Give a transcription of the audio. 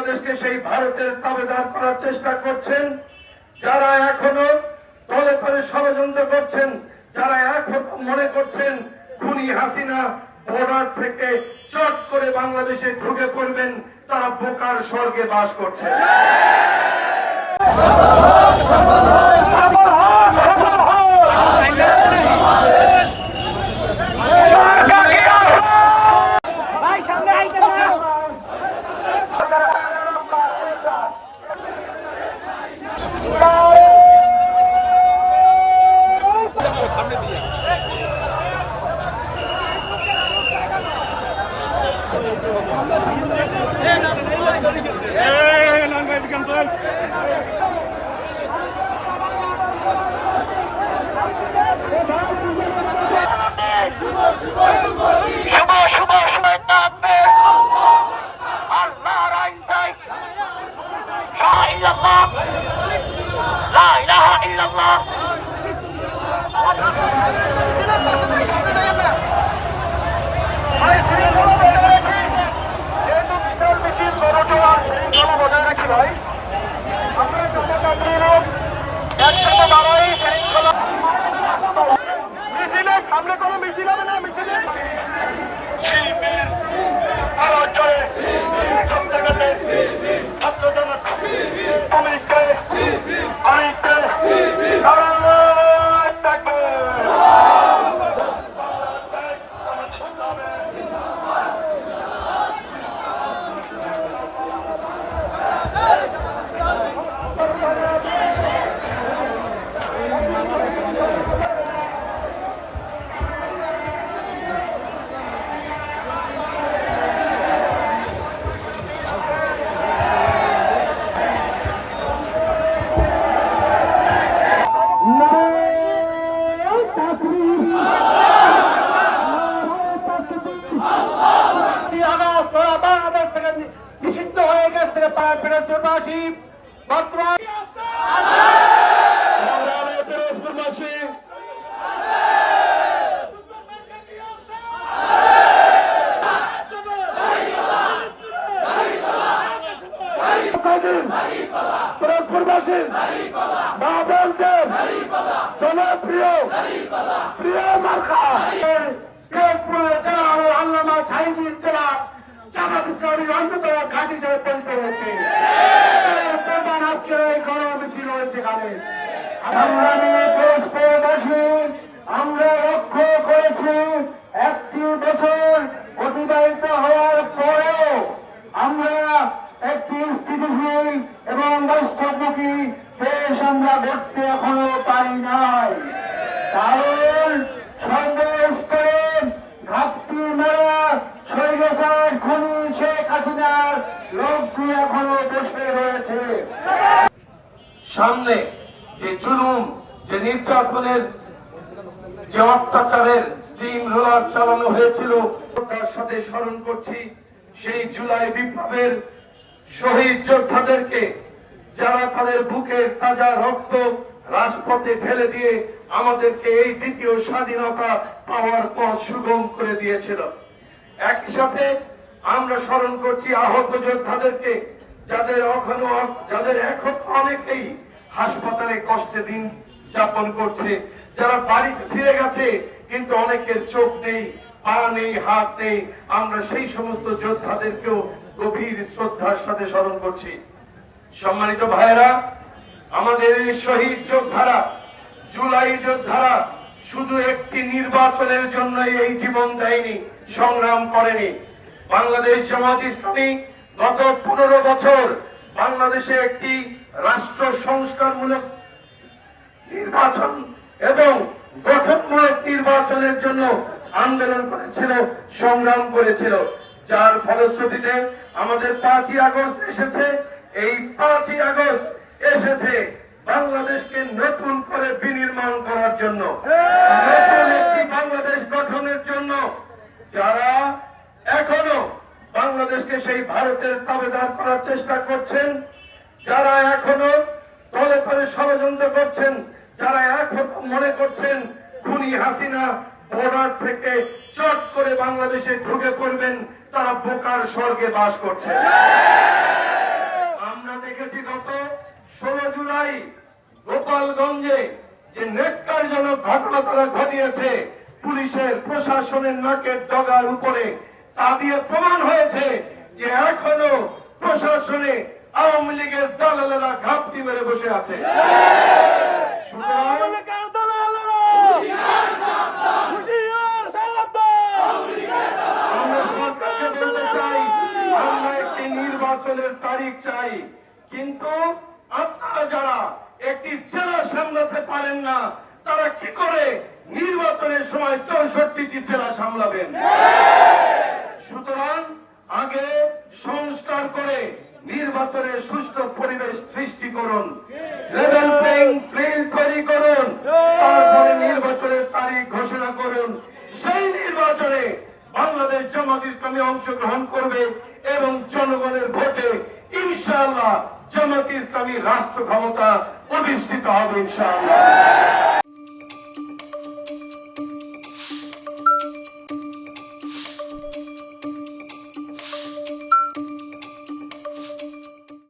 বাংলাদেশকে সেই ভারতের তাবেদার করার চেষ্টা করছেন, যারা এখনো দলে দলে ষড়যন্ত্র করছেন, যারা এখনো মনে করছেন খুনি হাসিনা বর্ডার থেকে চট করে বাংলাদেশে ঢুকে পড়বেন, তারা বোকার স্বর্গে বাস করছে। সামনে কোনো মিছিল হবে না, মিছিলে নিষিদ্ধ হয়ে গেছে প্রাণপ্রিয়বাসী বর্তমান জনপ্রিয় প্রিয় মার্কা আল্লামা সাইদির জেলা জামাতের অন্যতম ঘাঁটি হিসেবে পরিচিত হয়েছে। প্রধান আজকের এই গণমিছিল হয়েছে এখানে আমরা লক্ষ্য করেছি একটি বছর অতিবাহিত হওয়ার পরেও আমরা একটি স্থিতিশীল এবং বাস্তবমুখী দেশ আমরা গড়তে এখনো পারি নাই। কারণ সর্বস্তরে ঘাটতি মেলা স্বৈরাচার খুনি শেখ হাসিনার লোকগুলো এখনো বসে রয়েছে। সামনে যে জুলুম, যে নির্যাতনের, যে অত্যাচারের স্টিম রোলার চালানো হয়েছিল, তার সাথে স্মরণ করছি সেই জুলাই বিপ্লবের শহীদ যোদ্ধাদেরকে, যারা তাদের বুকের তাজা রক্ত রাজপথে ফেলে দিয়ে আমাদেরকে এই দ্বিতীয় স্বাধীনতা পাওয়ার পথ সুগম করে দিয়েছিল। একই সাথে আমরা স্মরণ করছি আহত যোদ্ধাদেরকে, যাদের এখন অনেকেই হাসপাতালে কষ্টে দিন যাপন করছে, যারা বাড়িতে ফিরে গেছে কিন্তু অনেকের চোখ নেই, পা নেই, হাত নেই। আমরা সেই সমস্ত যোদ্ধাদেরকেও গভীর শ্রদ্ধার সাথে স্মরণ করছি। সম্মানিত ভাইয়েরা, আমাদের এই শহীদ যোদ্ধারা, জুলাই যোদ্ধারা শুধু একটি নির্বাচনের জন্য এই জীবন দেয়নি, সংগ্রাম করেনি। বাংলাদেশ জামাত ইসলামী গত 15 বছর বাংলাদেশে একটি রাষ্ট্র সংস্কারমূলক নির্বাচন এবং গঠনমূলক নির্বাচনের জন্য আন্দোলন করেছিল, সংগ্রাম করেছিল, যার ফলশ্রুতিতে আমাদের 5ই আগস্ট এসেছে। এই 5ই আগস্ট এসেছে বাংলাদেশকে নতুন করে বিনির্মাণ করার জন্য, নতুন একটি বাংলাদেশ গঠনের জন্য। যারা এখনো বাংলাদেশকে সেই ভারতের তাবেদার করার চেষ্টা করছেন, যারা এখনো দলে দলে ষড়যন্ত্র করছেন, যারা এখনো মনে করছেন খুনি হাসিনা বর্ডার থেকে চট করে বাংলাদেশে ঢুকে পড়বেন, তারা বোকার স্বর্গে বাস করছে। জুলাই গোপালগঞ্জে যে নেক্কারজনক ঘটনা তারা ঘটিয়েছে পুলিশের প্রশাসনের নাকের ডগার উপরে, তা দিয়ে প্রমাণ হয়েছে যে এখনো প্রশাসনে আওয়ামী লীগের দালালেরা ঘাপটি মেরে বসে আছে। সুতরাং আমরা সরকারকে বলতে চাই, আমরা একটি নির্বাচনের তারিখ চাই, কিন্তু আপনারা যারা একটি জেলা সামলাতে পারেন না, তারা কি করে নির্বাচনের সময় 64টি জেলা সামলাবেন? সুতরাং আগে সংস্কার করে নির্বাচনের সুষ্ঠু পরিবেশ সৃষ্টি করুন, লেভেল প্লেইং ফিল্ড তৈরি করুন, তারপরে নির্বাচনের তারিখ ঘোষণা করুন। সেই নির্বাচনে বাংলাদেশ জামাত ইসলামী অংশগ্রহণ করবে এবং জনগণের ভোটে ইনশাআল্লাহ জামাত ইসলামী রাষ্ট্র ক্ষমতা অধিষ্ঠিত হবে ইনশাআল্লাহ।